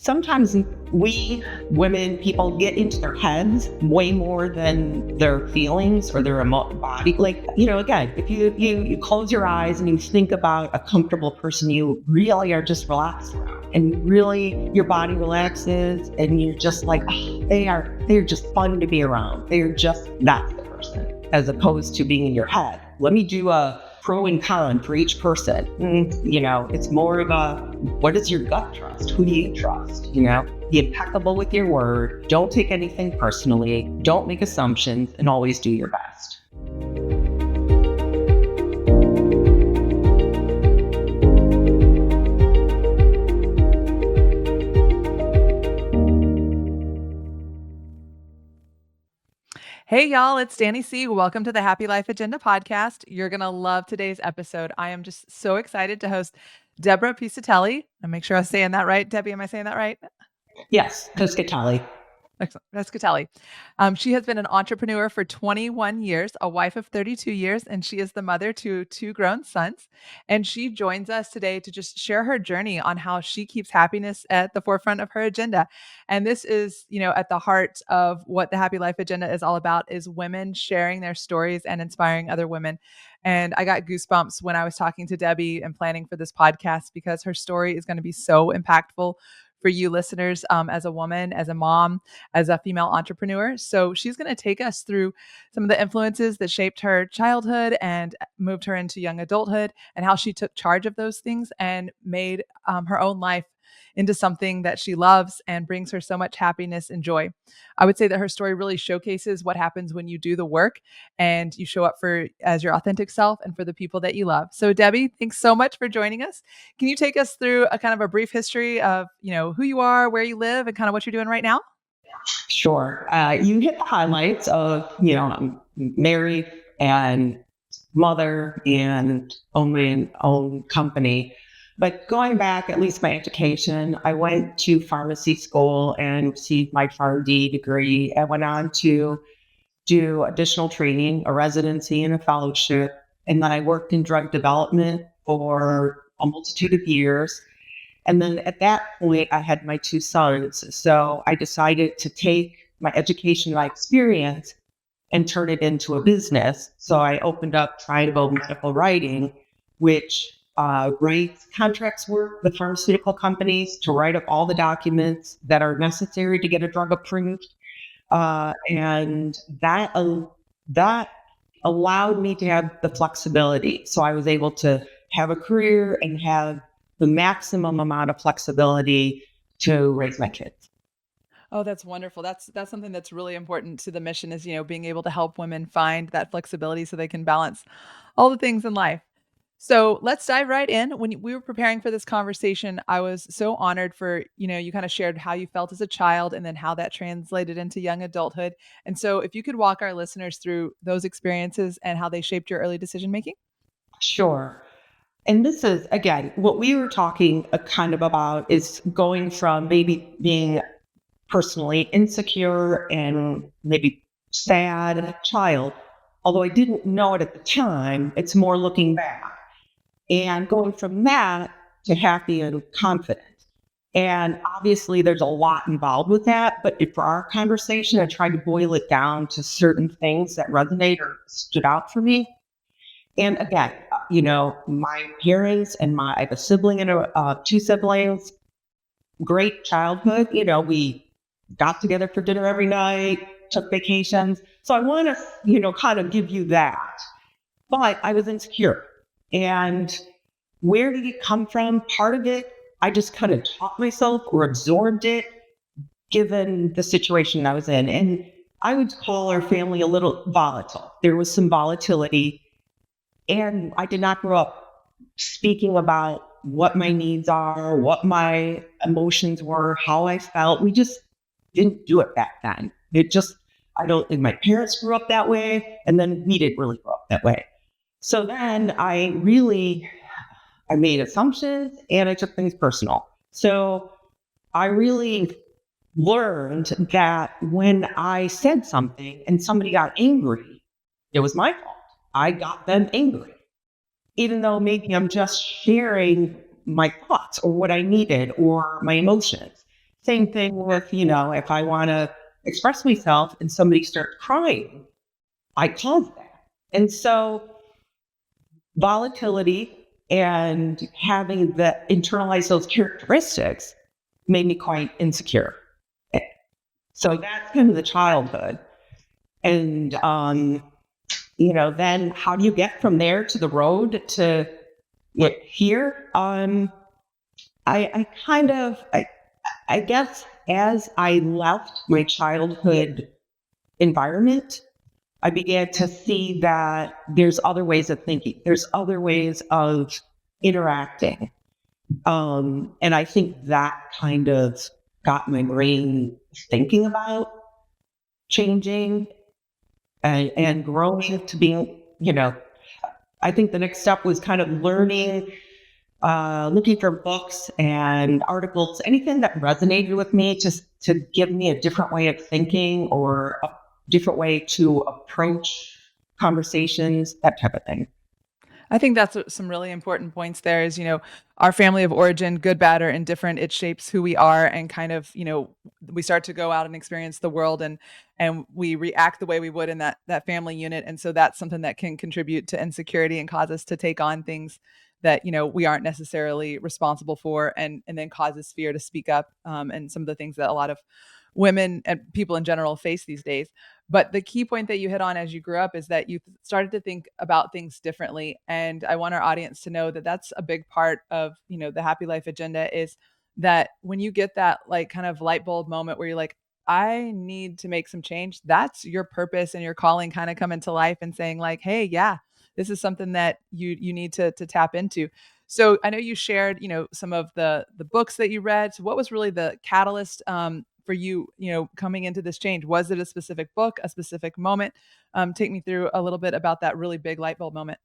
Sometimes we women, people get into their heads way more than their feelings or their body. Like, again, if you close your eyes and you think about a comfortable person, you really are just relaxed around, and really your body relaxes, and you're just like, oh, they're just fun to be around. They're just, that's the person, as opposed to being in your head. Let me do a pro and con for each person. It's more of a, what does your gut trust? Who do you trust? Be impeccable with your word. Don't take anything personally. Don't make assumptions, and always do your best. Hey, y'all, it's Dani C. Welcome to the Happy Life Agenda podcast. You're going to love today's episode. I am just so excited to host Debbie Piscitelli. And make sure I'm saying that right. Debbie, am I saying that right? Yes, Piscitelli. Excellent. Piscitelli. She has been an entrepreneur for 21 years, a wife of 32 years, and she is the mother to 2 grown sons. And she joins us today to just share her journey on how she keeps happiness at the forefront of her agenda. And this is, at the heart of what the Happy Life Agenda is all about, is women sharing their stories and inspiring other women. And I got goosebumps when I was talking to Debbie and planning for this podcast, because her story is going to be so impactful for you listeners, as a woman, as a mom, as a female entrepreneur. So she's going to take us through some of the influences that shaped her childhood and moved her into young adulthood, and how she took charge of those things and made her own life into something that she loves and brings her so much happiness and joy. I would say that her story really showcases what happens when you do the work and you show up as your authentic self and for the people that you love. So Debbie, thanks so much for joining us. Can you take us through a kind of a brief history of, who you are, where you live, and kind of what you're doing right now? Sure. You hit the highlights of, I'm married and mother and own my own company. But going back, at least my education, I went to pharmacy school and received my PharmD degree. I went on to do additional training, a residency and a fellowship. And then I worked in drug development for a multitude of years. And then at that point, I had my 2 sons. So I decided to take my education, my experience, and turn it into a business. So I opened up Triangle Medical Writing, which writes contracts work with pharmaceutical companies to write up all the documents that are necessary to get a drug approved. And that allowed me to have the flexibility. So I was able to have a career and have the maximum amount of flexibility to raise my kids. Oh, that's wonderful. That's something that's really important to the mission, is, being able to help women find that flexibility so they can balance all the things in life. So let's dive right in. When we were preparing for this conversation, I was so honored for, you kind of shared how you felt as a child and then how that translated into young adulthood. And so if you could walk our listeners through those experiences and how they shaped your early decision making. Sure. And this is, again, what we were talking kind of about is going from maybe being personally insecure and maybe sad child, although I didn't know it at the time. It's more looking back and going from that to happy and confident. And obviously there's a lot involved with that, but for our conversation, I tried to boil it down to certain things that resonate or stood out for me. And again, my parents and I have a sibling and 2 siblings, great childhood. We got together for dinner every night, took vacations. So I want to, kind of give you that. But I was insecure. And where did it come from? Part of it, I just kind of taught myself or absorbed it, given the situation I was in. And I would call our family a little volatile. There was some volatility. And I did not grow up speaking about what my needs are, what my emotions were, how I felt. We just didn't do it back then. And my parents grew up that way, and then we didn't really grow up that way. So then I made assumptions and I took things personal. So I really learned that when I said something and somebody got angry, it was my fault. I got them angry, even though maybe I'm just sharing my thoughts or what I needed or my emotions. Same thing with, if I want to express myself and somebody starts crying, I cause that. And so volatility and having that internalize those characteristics made me quite insecure. So that's kind of the childhood. And, then how do you get from there to the road to here? I guess as I left my childhood environment, I began to see that there's other ways of thinking. There's other ways of interacting. And I think that kind of got my brain thinking about changing and growing to being, I think the next step was kind of learning, looking for books and articles, anything that resonated with me, just to give me a different way of thinking or a different way to approach conversations, that type of thing. I think that's some really important points there is, our family of origin, good, bad, or indifferent, it shapes who we are and kind of, we start to go out and experience the world and we react the way we would in that family unit. And so that's something that can contribute to insecurity and cause us to take on things that, we aren't necessarily responsible for and then causes fear to speak up. And some of the things that a lot of women and people in general face these days. But the key point that you hit on as you grew up is that you started to think about things differently. And I want our audience to know that that's a big part of, the happy life agenda is that when you get that like kind of light bulb moment where you're like, I need to make some change, that's your purpose and your calling kind of coming to life and saying like, hey, yeah, this is something that you need to tap into. So I know you shared, some of the books that you read. So what was really the catalyst for you, coming into this change? Was it a specific book, a specific moment? Take me through a little bit about that really big light bulb moment.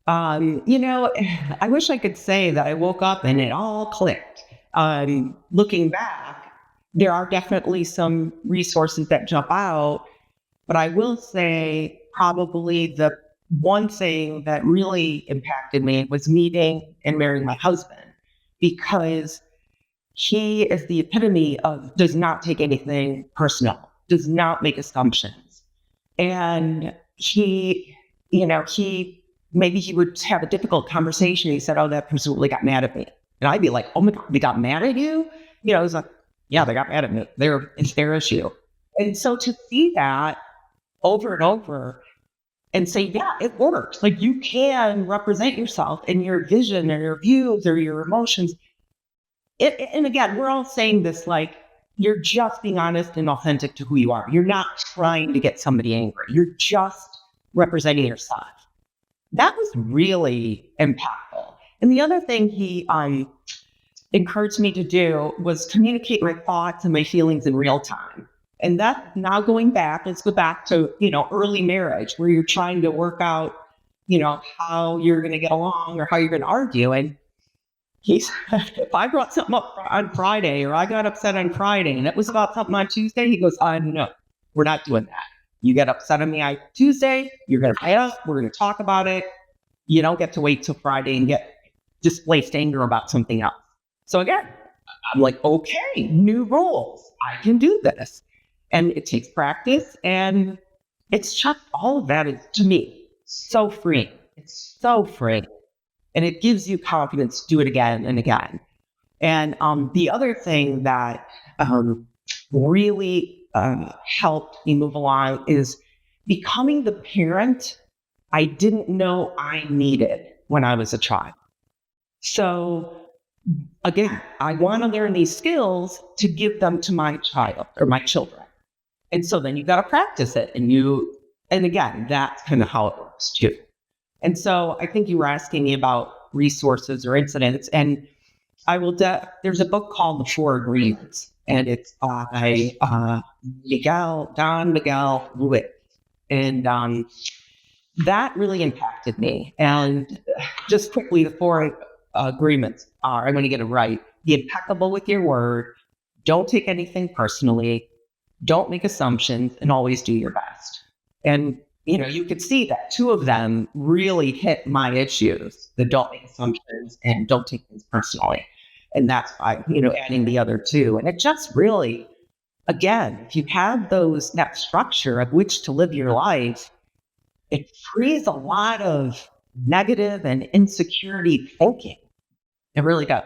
I wish I could say that I woke up and it all clicked. Looking back, there are definitely some resources that jump out, but I will say probably the one thing that really impacted me was meeting and marrying my husband, because he is the epitome of does not take anything personal, does not make assumptions. And he maybe he would have a difficult conversation. He said, "Oh, that person really got mad at me." And I'd be like, "Oh my God, they got mad at you?" It's like, "Yeah, they got mad at me. It's their issue." And so to see that over and over and say, "Yeah, it works. Like you can represent yourself and your vision or your views or your emotions." And again, we're all saying this like you're just being honest and authentic to who you are. You're not trying to get somebody angry. You're just representing yourself. That was really impactful. And the other thing he encouraged me to do was communicate my thoughts and my feelings in real time. And that now going back, let's go back to, early marriage where you're trying to work out, how you're going to get along or how you're going to argue. And he said, if I brought something up on Friday or I got upset on Friday and it was about something on Tuesday, he goes, no, we're not doing that. You get upset on me on Tuesday, you're going to pay up, we're going to talk about it. You don't get to wait till Friday and get displaced anger about something else. So again, I'm like, okay, new rules. I can do this. And it takes practice. And it's just all of that is, to me, so free. It's so free. And it gives you confidence to do it again and again. And the other thing that really helped me move along is becoming the parent I didn't know I needed when I was a child. So again, I want to learn these skills to give them to my child or my children. And so then you got to practice it. And again, that's kind of how it works too. And so I think you were asking me about resources or incidents, and there's a book called The Four Agreements, and it's by Don Miguel Ruiz. And that really impacted me. And just quickly, the four agreements are, I'm going to get it right. Be impeccable with your word. Don't take anything personally. Don't make assumptions, and always do your best. And, you could see that two of them really hit my issues, the don't make assumptions and don't take things personally. And that's why, adding the other two. And it just really, again, if you have that structure of which to live your life, it frees a lot of negative and insecurity thinking. It really does.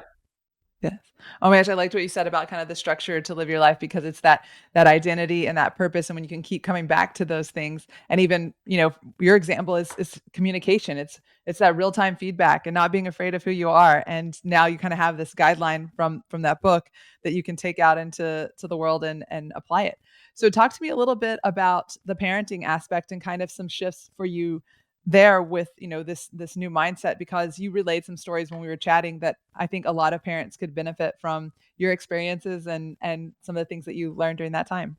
Yes. Oh my gosh, I liked what you said about kind of the structure to live your life because it's that identity and that purpose. And when you can keep coming back to those things, and even, your example is communication. It's that real-time feedback and not being afraid of who you are. And now you kind of have this guideline from that book that you can take out to the world and apply it. So talk to me a little bit about the parenting aspect and kind of some shifts for you there with this new mindset, because you relayed some stories when we were chatting that I think a lot of parents could benefit from your experiences and some of the things that you learned during that time.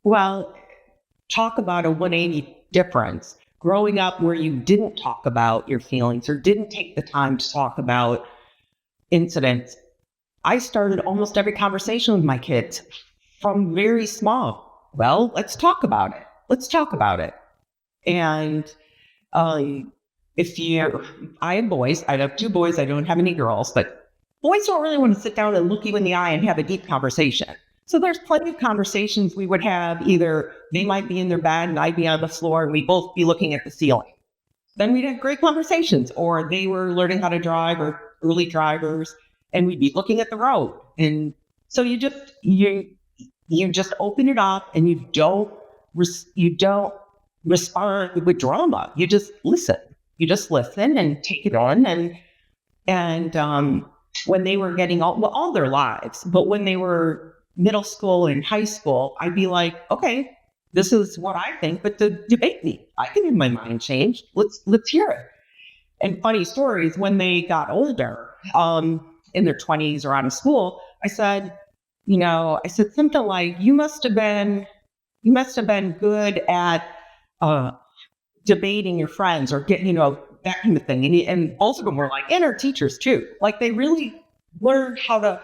Well, talk about a 180 difference. Growing up where you didn't talk about your feelings or didn't take the time to talk about incidents, I started almost every conversation with my kids from very small. Well, let's talk about it. Let's talk about it. And if you, I have boys, I have two boys, I don't have any girls, but boys don't really want to sit down and look you in the eye and have a deep conversation. So there's plenty of conversations we would have. Either they might be in their bed and I'd be on the floor and we both be looking at the ceiling. Then we'd have great conversations. Or they were learning how to drive or early drivers and we'd be looking at the road. And so you just open it up and you don't respond with drama. You just listen. You just listen and take it on. And when they were getting all their lives, but when they were middle school and high school, I'd be like, okay, this is what I think, but to debate me. I can have my mind changed. Let's hear it. And funny stories, when they got older, in their 20s or out of school, I said something like, you must have been good at debating your friends or getting, that kind of thing. And both of them were like, and our teachers too. Like they really learned how to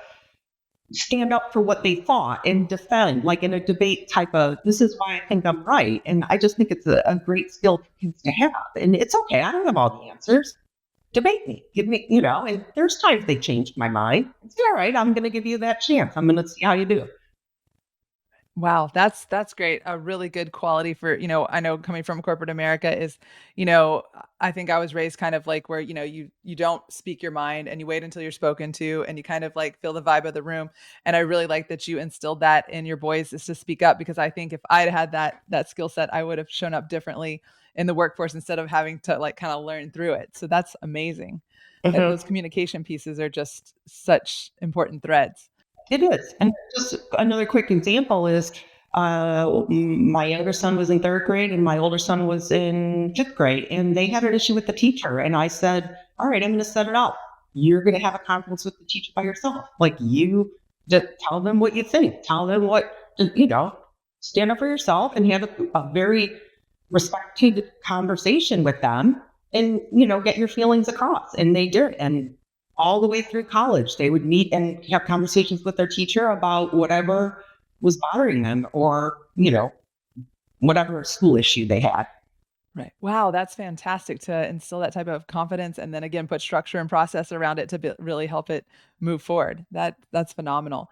stand up for what they thought and defend, like in a debate type of, this is why I think I'm right. And I just think it's a great skill for kids to have. And it's okay. I don't have all the answers. Debate me, give me, and there's times they changed my mind. It's all right. I'm going to give you that chance. I'm going to see how you do. Wow, that's great. A really good quality for, I know coming from corporate America is, I think I was raised kind of like where, you don't speak your mind and you wait until you're spoken to and you kind of like feel the vibe of the room. And I really like that you instilled that in your boys, is to speak up, because I think if I'd had that skill set, I would have shown up differently in the workforce instead of having to like kind of learn through it. So that's amazing. Those Mm-hmm. communication pieces are just such important threads. It is. And just another quick example is my younger son was in third grade and my older son was in fifth grade, and they had an issue with the teacher. And I said, all right, I'm going to set it up. You're going to have a conference with the teacher by yourself. Like, you just tell them what you think. Tell them stand up for yourself and have a very respected conversation with them and, get your feelings across. And they did. And all the way through college, they would meet and have conversations with their teacher about whatever was bothering them, or, whatever school issue they had. Right. Wow, that's fantastic to instill that type of confidence and then again put structure and process around it to really help it move forward. That's phenomenal.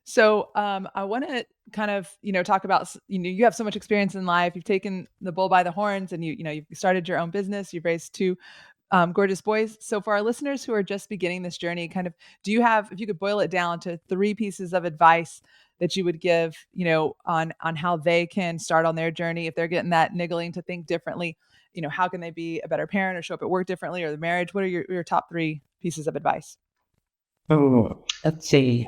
So, I want to kind of, talk about, you have so much experience in life. You've taken the bull by the horns and you've started your own business. You've raised two gorgeous boys. So for our listeners who are just beginning this journey, kind of, do you have, if you could boil it down to three pieces of advice that you would give, on how they can start on their journey if they're getting that niggling to think differently, how can they be a better parent or show up at work differently, or the marriage? What are your top three pieces of advice? Let's see.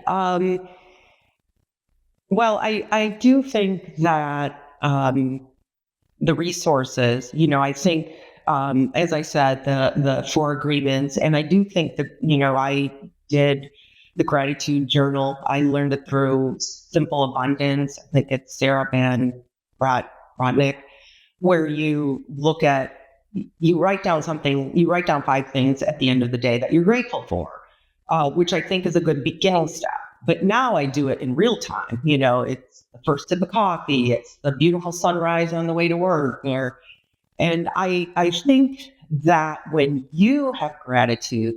Well, I do think that the resources, I think, as I said, the four agreements, and I do think that, I did the gratitude journal. I learned it through Simple Abundance. I think it's Sarah Van Rodnick, where you write down something, you write down five things at the end of the day that you're grateful for, which I think is a good beginning step. But now I do it in real time. It's the first sip of coffee, it's the beautiful sunrise on the way to work. And I think that when you have gratitude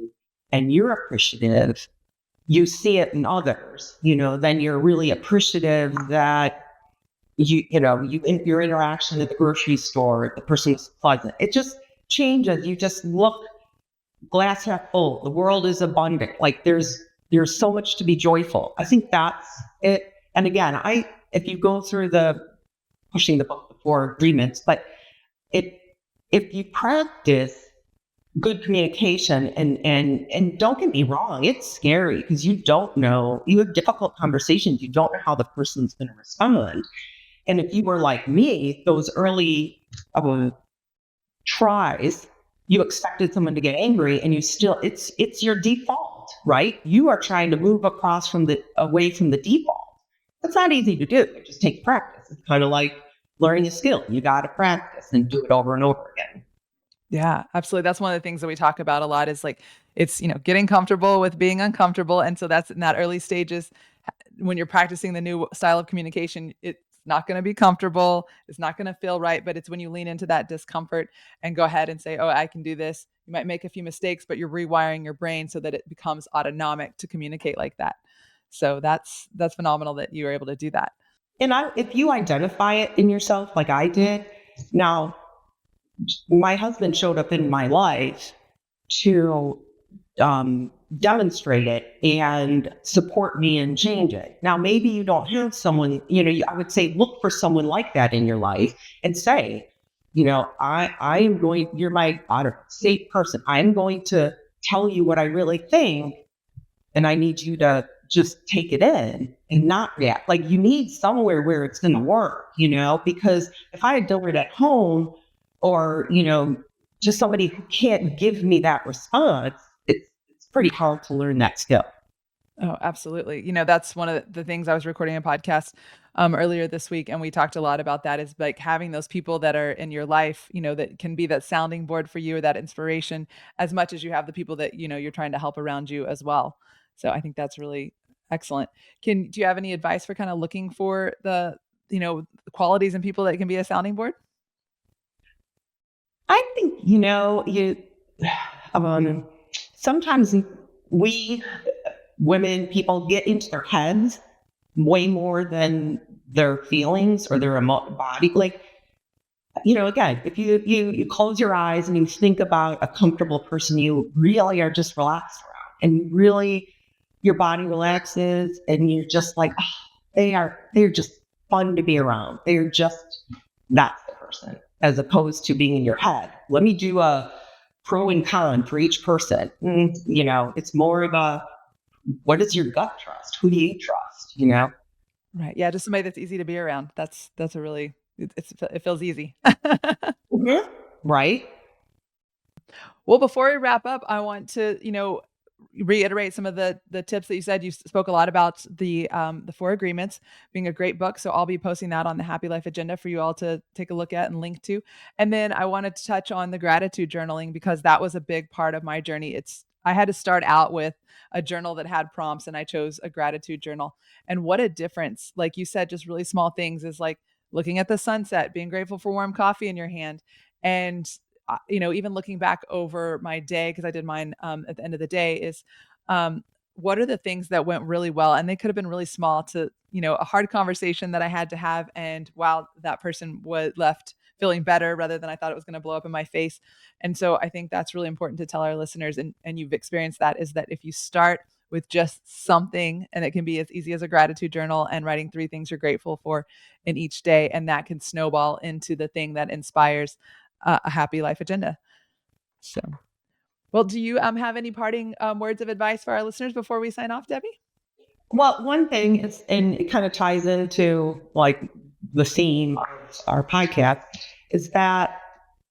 and you're appreciative, you see it in others, then you're really appreciative that your interaction at the grocery store, the person is pleasant. It just changes. You just look glass half full. The world is abundant. Like there's so much to be joyful. I think that's it. And again, if you go through the pushing the book, the 4 agreements, but if you practice good communication and don't get me wrong, it's scary because you don't know, you have difficult conversations, you don't know how the person's going to respond. And if you were like me, those early tries, you expected someone to get angry, and it's your default, right? You are trying to move away from the default. That's not easy to do. It just takes practice. It's kind of like learning a skill. You got to practice and do it over and over again. Yeah, absolutely. That's one of the things that we talk about a lot is like it's, getting comfortable with being uncomfortable. And so that's in that early stages when you're practicing the new style of communication, it's not going to be comfortable. It's not going to feel right, but it's when you lean into that discomfort and go ahead and say, "Oh, I can do this." You might make a few mistakes, but you're rewiring your brain so that it becomes autonomic to communicate like that. So that's phenomenal that you were able to do that. And if you identify it in yourself, like I did, now my husband showed up in my life to demonstrate it and support me and change it. Now, maybe you don't have someone, I would say look for someone like that in your life and say, I am going, you're my safe person. I'm going to tell you what I really think, and I need you to just take it in and not react. Like you need somewhere where it's going to work, because if I had done it at home or, just somebody who can't give me that response, it's pretty hard to learn that skill. Oh, absolutely. That's one of the things I was recording a podcast earlier this week, and we talked a lot about that is like having those people that are in your life, that can be that sounding board for you or that inspiration as much as you have the people that, you're trying to help around you as well. So I think that's really excellent. Do you have any advice for kind of looking for the qualities and people that can be a sounding board? I think, um, sometimes we women, people get into their heads way more than their feelings or their body. Like, again, if you close your eyes and you think about a comfortable person, you really are just relaxed around, and you really, your body relaxes, and you're just like, they're just fun to be around. They're just, that's the person, as opposed to being in your head. Let me do a pro and con for each person. It's more of a, what does your gut trust? Who do you trust? Right. Yeah, just somebody that's easy to be around. That's a really it feels easy. Mhm. Right? Well, before we wrap up, I want to, reiterate some of the tips that you said. You spoke a lot about the 4 agreements being a great book. So I'll be posting that on the Happy Life agenda for you all to take a look at and link to. And then I wanted to touch on the gratitude journaling because that was a big part of my journey. I had to start out with a journal that had prompts and I chose a gratitude journal. And what a difference. Like you said, just really small things is like looking at the sunset, being grateful for warm coffee in your hand, and even looking back over my day, because I did mine at the end of the day, is what are the things that went really well? And they could have been really small to, a hard conversation that I had to have. And wow, that person was left feeling better rather than I thought it was going to blow up in my face. And so I think that's really important to tell our listeners, and you've experienced that, is that if you start with just something, and it can be as easy as a gratitude journal and writing 3 things you're grateful for in each day, and that can snowball into the thing that inspires a happy life agenda. So, well, do you have any parting words of advice for our listeners before we sign off, Debbie? Well, one thing is, and it kind of ties into like the theme of our podcast, is that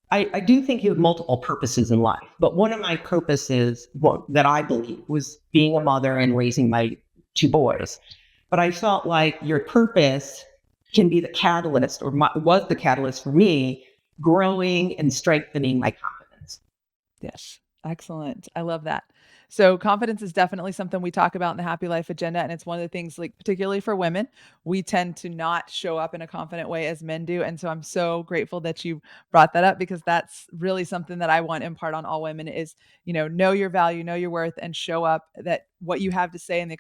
I do think you have multiple purposes in life. But one of my purposes that I believe was being a mother and raising my 2 boys. But I felt like your purpose can be the catalyst, or was the catalyst for me growing and strengthening my confidence. Yes. Excellent. I love that. So confidence is definitely something we talk about in the Happy Life Agenda, and it's one of the things, like particularly for women, we tend to not show up in a confident way as men do. And so I'm so grateful that you brought that up, because that's really something that I want to impart on all women is, know your value, know your worth, and show up that what you have to say and the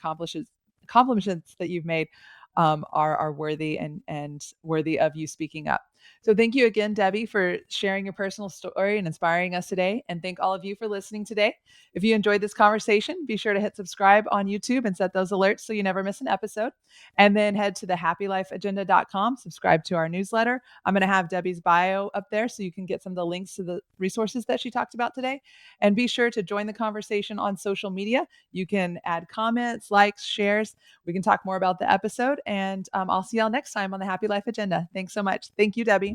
accomplishments that you've made are worthy and worthy of you speaking up. So thank you again, Debbie, for sharing your personal story and inspiring us today. And thank all of you for listening today. If you enjoyed this conversation, be sure to hit subscribe on YouTube and set those alerts so you never miss an episode. And then head to the happylifeagenda.com, subscribe to our newsletter. I'm going to have Debbie's bio up there so you can get some of the links to the resources that she talked about today. And be sure to join the conversation on social media. You can add comments, likes, shares. We can talk more about the episode. And I'll see y'all next time on the Happy Life Agenda. Thanks so much. Thank you, Debbie.